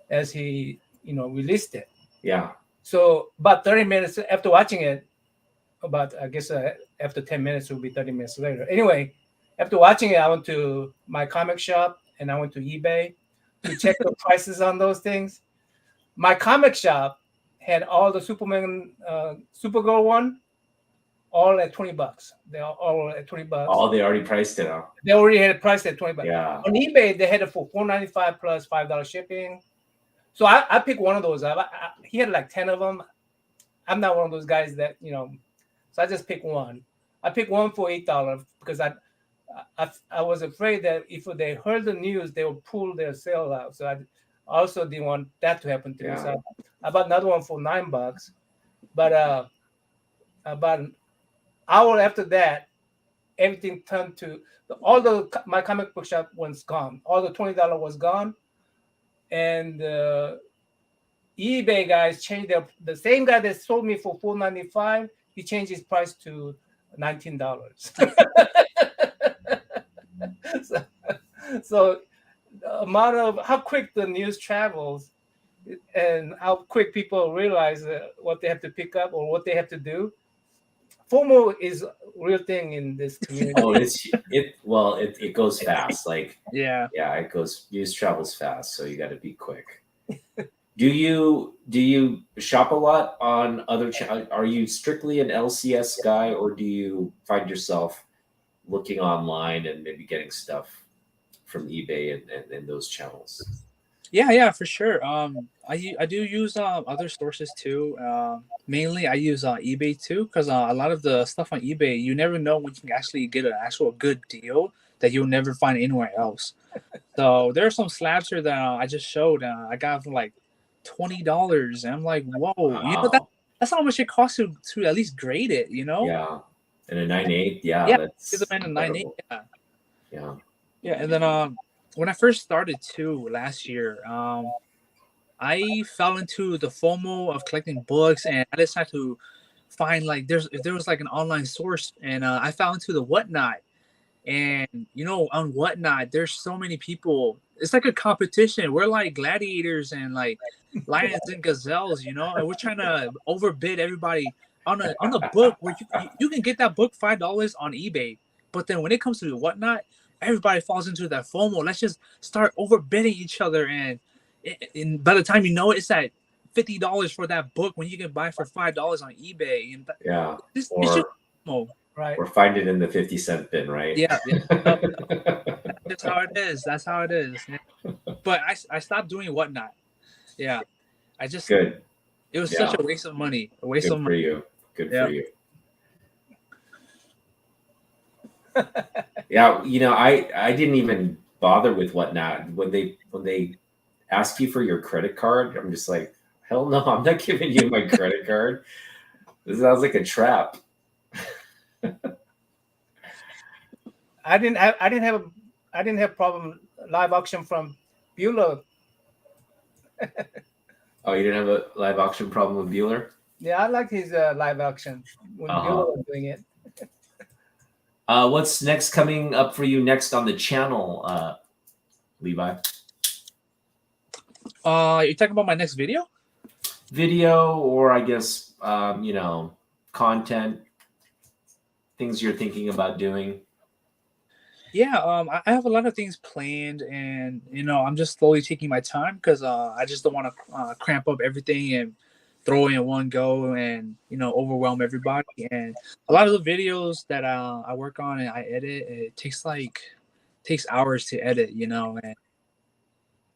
as he released it. Yeah. So about 30 minutes after watching it, about, I guess, after 10 minutes, it will be 30 minutes later. Anyway, after watching it, I went to my comic shop and I went to eBay to check the prices on those things. My comic shop had all the Superman, Supergirl one, all at $20. They're all at $20. Oh, they already priced it out. They already had it priced at $20. Yeah. On eBay, they had it for $4.95 plus $5 shipping. So I picked one of those. He had like 10 of them. I'm not one of those guys that, so I just picked one. I picked one for $8 because I was afraid that if they heard the news, they would pull their sale out. So I also didn't want that to happen to me. So I bought another one for $9. But about an hour after that, everything turned to my comic book shop was gone. All the $20 was gone. And eBay guys changed the same guy that sold me for $4.95. He changed his price to $19. So the amount of how quick the news travels and how quick people realize what they have to pick up or what they have to do. FOMO is a real thing in this community. Oh, it goes fast. Like Yeah, it goes. News travels fast, so you got to be quick. Do you shop a lot on other channels? Are you strictly an LCS guy, or do you find yourself looking online and maybe getting stuff from eBay and those channels? yeah, for sure. I do use other sources too. Mainly I use eBay too, because a lot of the stuff on eBay, you never know when you can actually get an actual good deal that you'll never find anywhere else. So there are some slabs here that I just showed. I got for like $20, and I'm like, whoa, Wow. that's how much it costs to at least grade it, Yeah, and a 9.8. Yeah, That's it's a 9.8. Yeah. Yeah, and then when I first started too last year, I fell into the FOMO of collecting books, and I decided to find if there was like an online source, and I fell into the Whatnot. And on Whatnot, there's so many people. It's like a competition. We're like gladiators and like lions and gazelles, and we're trying to overbid everybody on the book where you can get that book $5 on eBay, but then when it comes to the Whatnot, everybody falls into that FOMO. Let's just start overbidding each other, and by the time you know it, it's at $50 for that book when you can buy for $5 on eBay. And it's just FOMO. Right. Or find it in the 50-cent bin, right? Yeah. That's how it is. That's how it is. Yeah. But I stopped doing Whatnot. Yeah. I just Good. It was such a waste of money. A waste of money. Good for you. Yeah, I didn't even bother with Whatnot when they ask you for your credit card. I'm just like, hell no, I'm not giving you my credit card. This sounds like a trap. I didn't have problem live auction from Bueller. Oh, you didn't have a live auction problem with Bueller? Yeah, I like his live auction when Bueller was doing it. What's next coming up for you next on the channel, Levi? You're talking about my next video? Video, or I guess content, things you're thinking about doing. Yeah, I have a lot of things planned, and I'm just slowly taking my time because I just don't want to cramp up everything and throw it in one go and overwhelm everybody. And a lot of the videos that I work on and I edit, it takes hours to edit, and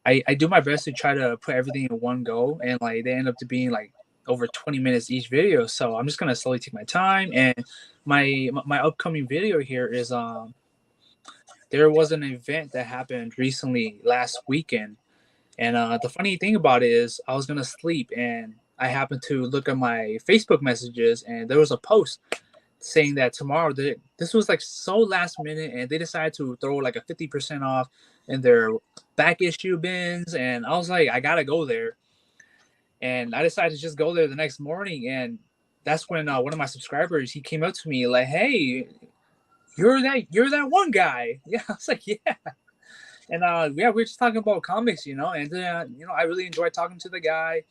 I do my best to try to put everything in one go, and like they end up to being like over 20 minutes each video. So I'm just gonna slowly take my time. And my upcoming video here is there was an event that happened recently last weekend, and the funny thing about it is I was gonna sleep, and I happened to look at my Facebook messages, and there was a post saying that tomorrow, this was like so last minute, and they decided to throw like a 50% off in their back issue bins. And I was like, I gotta go there, and I decided to just go there the next morning. And that's when one of my subscribers, he came up to me like, hey, you're that one guy. Yeah, I was like, yeah. And we were just talking about comics, and then I really enjoyed talking to the guy.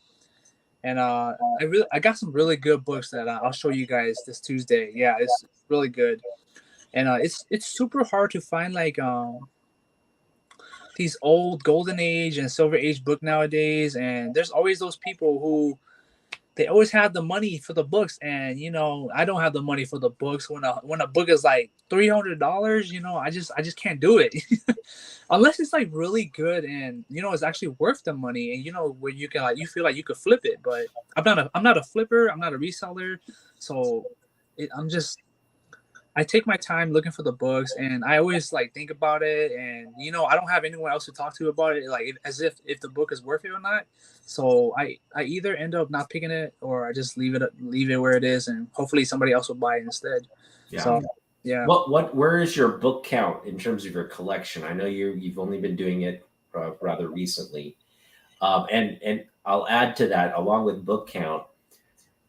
and I got some really good books that I'll show you guys this Tuesday. Yeah, it's really good, and it's super hard to find like these old golden age and silver age book nowadays, and there's always those people who they always have the money for the books, and I don't have the money for the books. When a book is like $300, I just can't do it unless it's like really good and it's actually worth the money, and where you can like you feel like you could flip it. But I'm not a flipper, I'm not a reseller, so I'm just I take my time looking for the books, and I always like think about it, and I don't have anyone else to talk to about it, like as if the book is worth it or not. So I either end up not picking it, or I just leave it where it is, and hopefully somebody else will buy it instead. Yeah. So yeah. Where is your book count in terms of your collection? I know you've only been doing it rather recently, and I'll add to that, along with book count,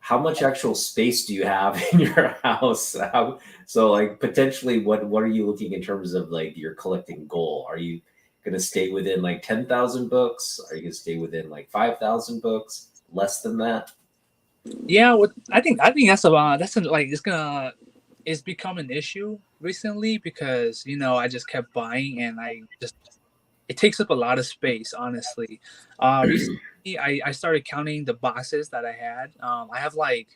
how much actual space do you have in your house? So like potentially what are you looking in terms of like your collecting goal? Are you going to stay within like 10,000 books? Are you going to stay within like 5,000 books? Less than that? Yeah, I think it's become an issue recently because I just kept buying, and it takes up a lot of space, honestly. Recently I started counting the boxes that I had. I have like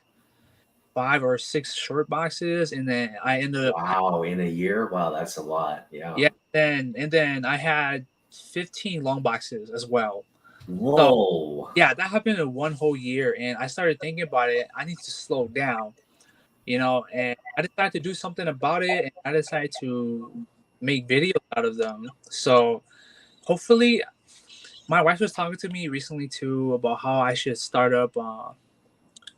5 or 6 short boxes, and then I ended up Wow, in a year? Wow, that's a lot. Yeah. yeah, and then I had 15 long boxes as well. So Whoa. yeah, that happened in one whole year, and I started thinking about it. I need to slow down, and I decided to do something about it, and I decided to make videos out of them. So hopefully, my wife was talking to me recently too about how I should start up,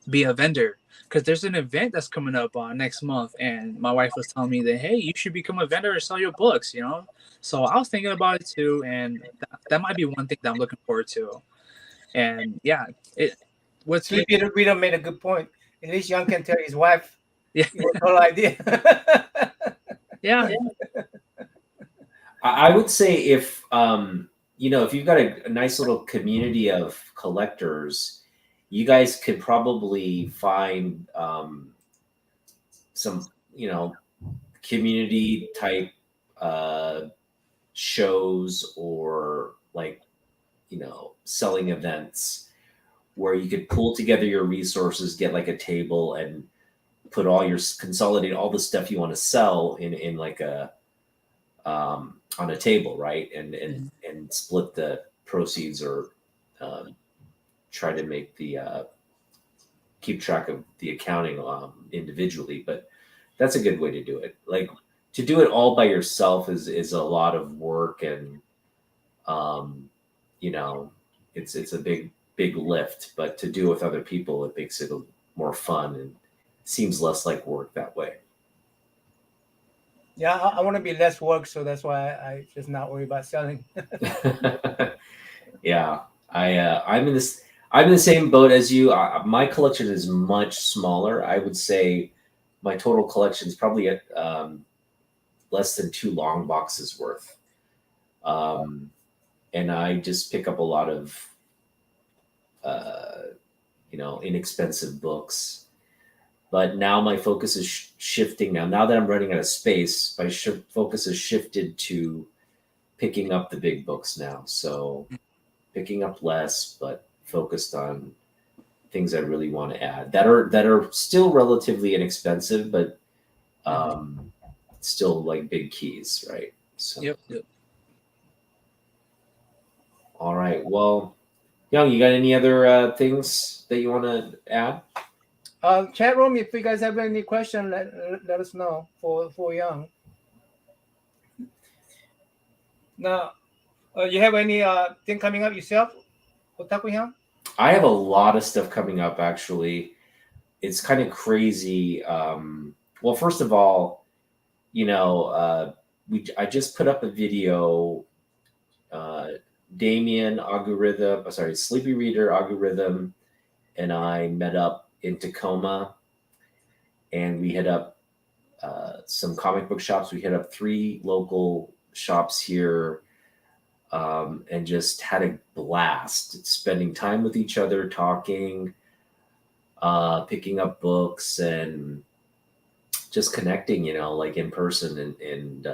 be a vendor, because there's an event that's coming up next month, and my wife was telling me that hey, you should become a vendor and sell your books. So I was thinking about it too, and that might be one thing that I'm looking forward to. And yeah, it what's Sleepy Reader made a good point. At least Young can tell his wife yeah it was her idea. yeah I would say if if you've got a nice little community of collectors, you guys could probably find some community type shows, or like selling events where you could pull together your resources, get like a table, and consolidate all the stuff you want to sell in like a on a table, right? And split the proceeds, or try to make the keep track of the accounting individually. But that's a good way to do it. Like, to do it all by yourself is a lot of work, and it's a big lift. But to do it with other people, it makes it more fun and seems less like work that way. Yeah, I want to be less work, so that's why I just not worry about selling. Yeah, I'm in the same boat as you. My collection is much smaller. I would say my total collection is probably at less than 2 long boxes worth, and I just pick up a lot of inexpensive books. But now my focus is shifting. Now that I'm running out of space, my focus is shifted to picking up the big books now. So picking up less, but focused on things I really want to add that are still relatively inexpensive, but still like big keys, right? So yep. All right. Well, Young, you got any other things that you want to add? Chat room, if you guys have any question, let us know for Young. Now, you have any thing coming up yourself, Otaku Young? I have a lot of stuff coming up, actually. It's kind of crazy. Well, first of all, I just put up a video. Damien Sleepy Reader, Algorithm, and I met up in Tacoma, and we hit up some comic book shops. We hit up 3 local shops here. and just had a blast spending time with each other, talking, picking up books, and just connecting, like in person. And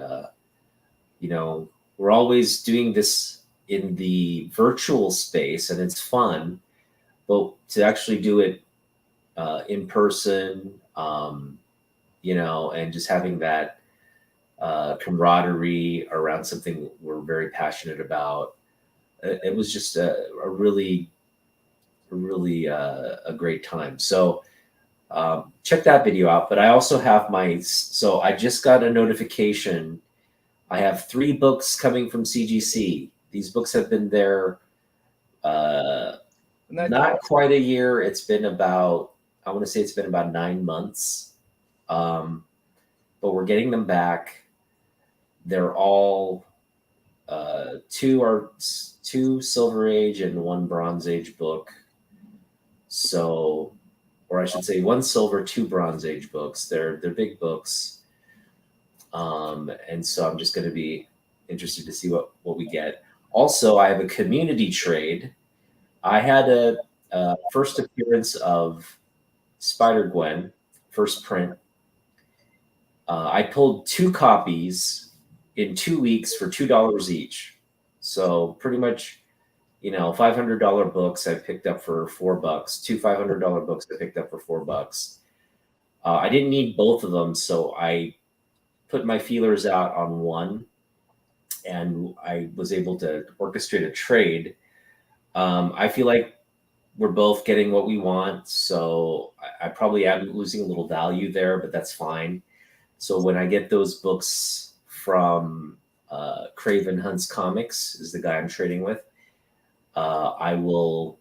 we're always doing this in the virtual space, and it's fun, but to actually do it in person, and just having that camaraderie around something we're very passionate about. It was just a really a great time. So check that video out. But I also have so I just got a notification. I have 3 books coming from CGC. These books have been there not quite a year. It's been about, I want to say it's been about 9 months. But we're getting them back. They're all 2 Silver Age and 1 Bronze Age book. So, or I should say 1 Silver, 2 Bronze Age books. They're big books. And so I'm just going to be interested to see what we get. Also, I have a community trade. I had a first appearance of Spider-Gwen, first print. I pulled 2 copies in 2 weeks for $2 each. So pretty much, $500 books I picked up for $4. 2 $500 books I picked up for $4. I didn't need both of them, so I put my feelers out on one, and I was able to orchestrate a trade. I feel like we're both getting what we want, so I probably am losing a little value there, but that's fine. So when I get those books from Craven Hunts Comics, is the guy I'm trading with, I will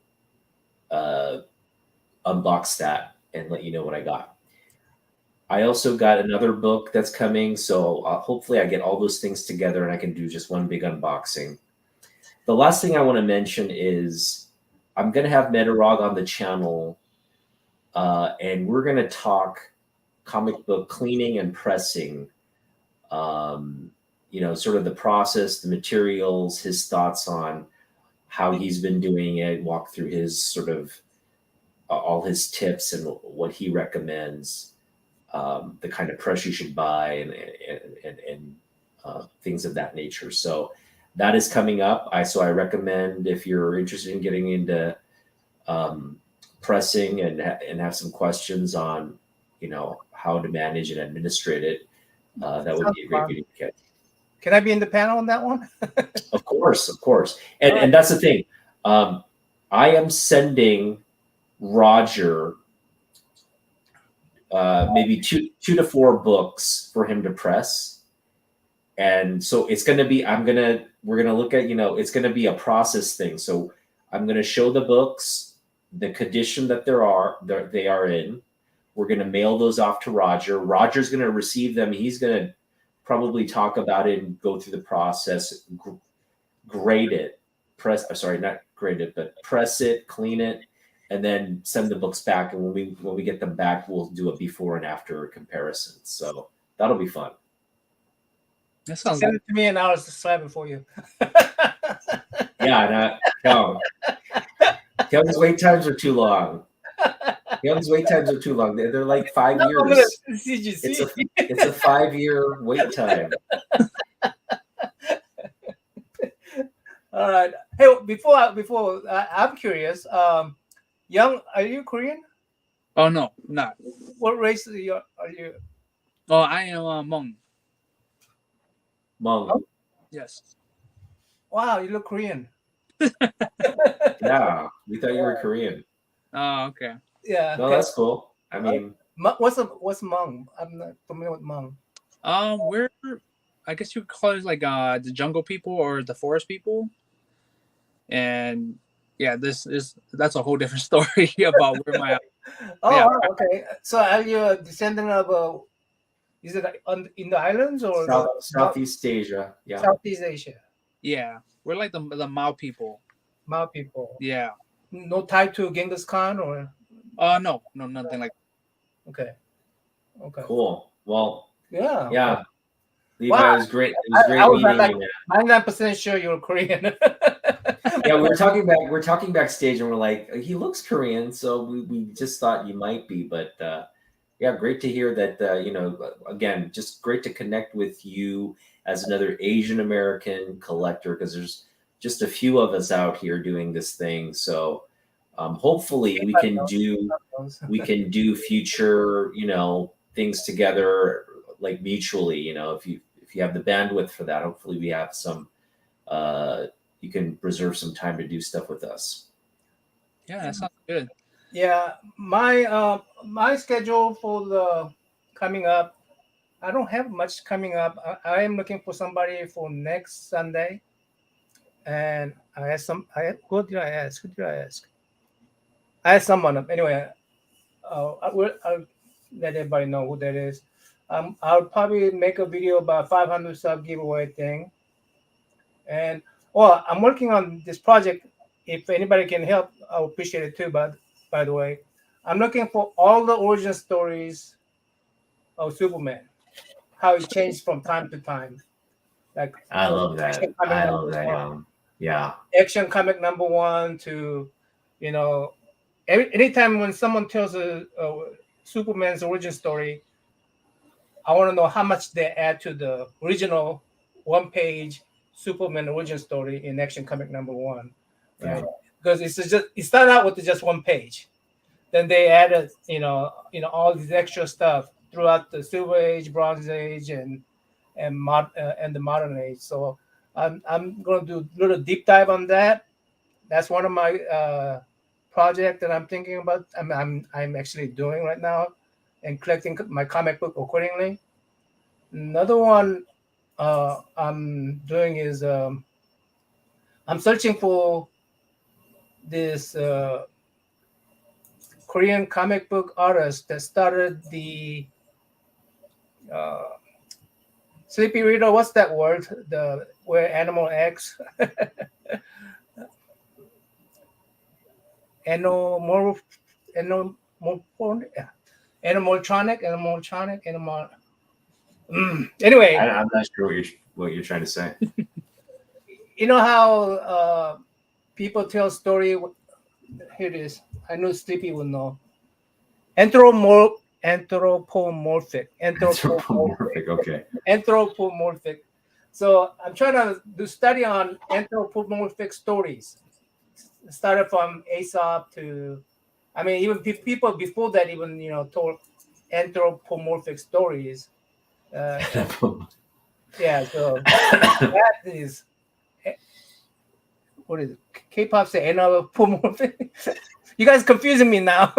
unbox that and let you know what I got. I also got another book that's coming, so hopefully I get all those things together and I can do just one big unboxing. The last thing I want to mention is I'm going to have Metarog on the channel, and we're going to talk comic book cleaning and pressing, sort of the process, the materials, his thoughts on how he's been doing it, walk through his sort of all his tips and what he recommends, the kind of press you should buy, and things of that nature. So that is coming up. So I recommend, if you're interested in getting into pressing and have some questions on, how to manage and administrate it, that would be a great video to get. Can I be in the panel on that one? Of course. And that's the thing. I am sending Roger maybe two to 4 books for him to press. And so it's going to be, we're going to look at, it's going to be a process thing. So I'm going to show the books, the condition that they are in. We're going to mail those off to Roger. Roger's going to receive them. He's going to probably talk about it and go through the process, grade it, press it, clean it, and then send the books back. And when we get them back, we'll do a before and after comparison. So that'll be fun. That sounds Send it to me and I'll slap it for you. Yeah, Kevin's wait times are too long. They're like 5 years. It's a 5-year wait time. All right. Hey, before I'm curious. Young, are you Korean? Oh no, not. What race are you? Oh, I am Hmong. Hmong. Oh. Yes. Wow, you look Korean. Yeah, we thought you were Korean. Oh, okay. Yeah. No, that's cool. I mean, what's Hmong? I'm not familiar with Hmong. We're, I guess you could call it like the jungle people or the forest people. And yeah, that's a whole different story about where my. Oh, yeah. Okay. So are you a descendant of is it in the islands or Southeast Asia? Yeah. Southeast Asia. Yeah, we're like the Mao people. Mao people. Yeah. No tie to Genghis Khan or. No, nothing like. Okay. Cool. Well. Yeah. Yeah. Levi, Wow. it was great. It was great I was meeting like you, man. 99% sure you're Korean. Yeah, we're talking backstage, and we're like, he looks Korean, so we just thought you might be, but yeah, great to hear that. Again, just great to connect with you as another Asian American collector, because there's just a few of us out here doing this thing. So hopefully we can do future things together, like mutually. If you have the bandwidth for that, hopefully we have some. You can reserve some time to do stuff with us. Yeah, that sounds good. Yeah, my schedule for the coming up, I don't have much coming up. I am looking for somebody for next Sunday, and I asked some. Who did I ask? Who did I ask? I asked someone. Anyway, I'll let everybody know who that is. I'll probably make a video about 500 sub giveaway thing, and well, I'm working on this project. If anybody can help, I'll appreciate it too. But by the way, I'm looking for all the origin stories of Superman, how it changed from time to time. Like I love that. Action Comic I number love that. one, Yeah. Action Comic number one to, you know, anytime when someone tells a Superman's origin story, I want to know how much they add to the original one-page Superman origin story in Action Comic number one, right? Because it started out with just one page, then they added all these extra stuff throughout the Silver Age, Bronze Age, and the Modern Age. So I'm going to do a little deep dive on that. That's one of my project that I'm thinking about. I'm actually doing right now, and collecting my comic book accordingly. Another one I'm doing is I'm searching for this Korean comic book artist that started the Sleepy Reader. What's that word? The where Animal X. Animal animal. Anyway, I'm not sure what you're trying to say. you know how people tell story. Here it is. I know Sleepy will know. Anthropomorphic. Okay. Anthropomorphic. So I'm trying to do study on anthropomorphic stories. Started from Aesop to, I mean, even people before that even told anthropomorphic stories. Yeah. So that is what is it? K-pop say anthropomorphic. You guys confusing me now.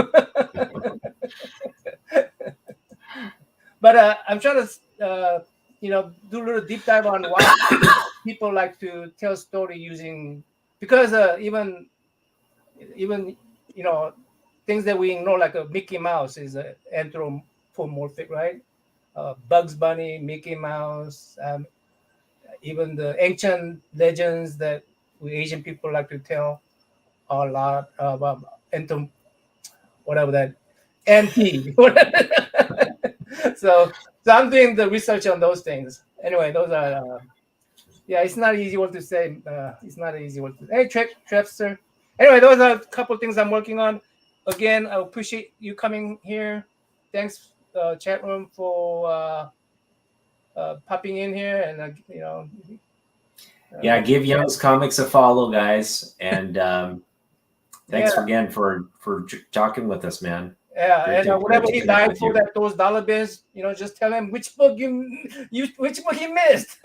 But I'm trying to do a little deep dive on why people like to tell story using, because even things that we ignore, like a Mickey Mouse is anthropomorphic, right? Bugs Bunny, Mickey Mouse, even the ancient legends that we Asian people like to tell a lot about whatever that NT. so I'm doing the research on those things. Anyway, those are it's not easy what to say. It's not an easy what to say. Hey, Trepster. Anyway, those are a couple of things I'm working on. Again, I appreciate you coming here. Thanks, chat room, for popping in here, and yeah, give Young's Comics a follow, guys, and thanks again for talking with us, man. Yeah, and whatever he died for those dollar bills, just tell him which book which book he missed.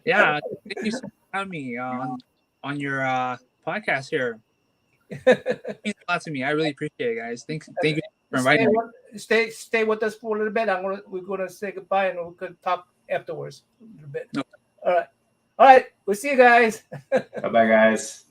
Yeah, thank you so much for having me on your podcast here. It means a lot to me. I really appreciate it, guys. Thank you for inviting me. Stay with us for a little bit. We're gonna say goodbye, and we could talk afterwards a little bit. Okay. All right. We'll see you guys. Bye, guys.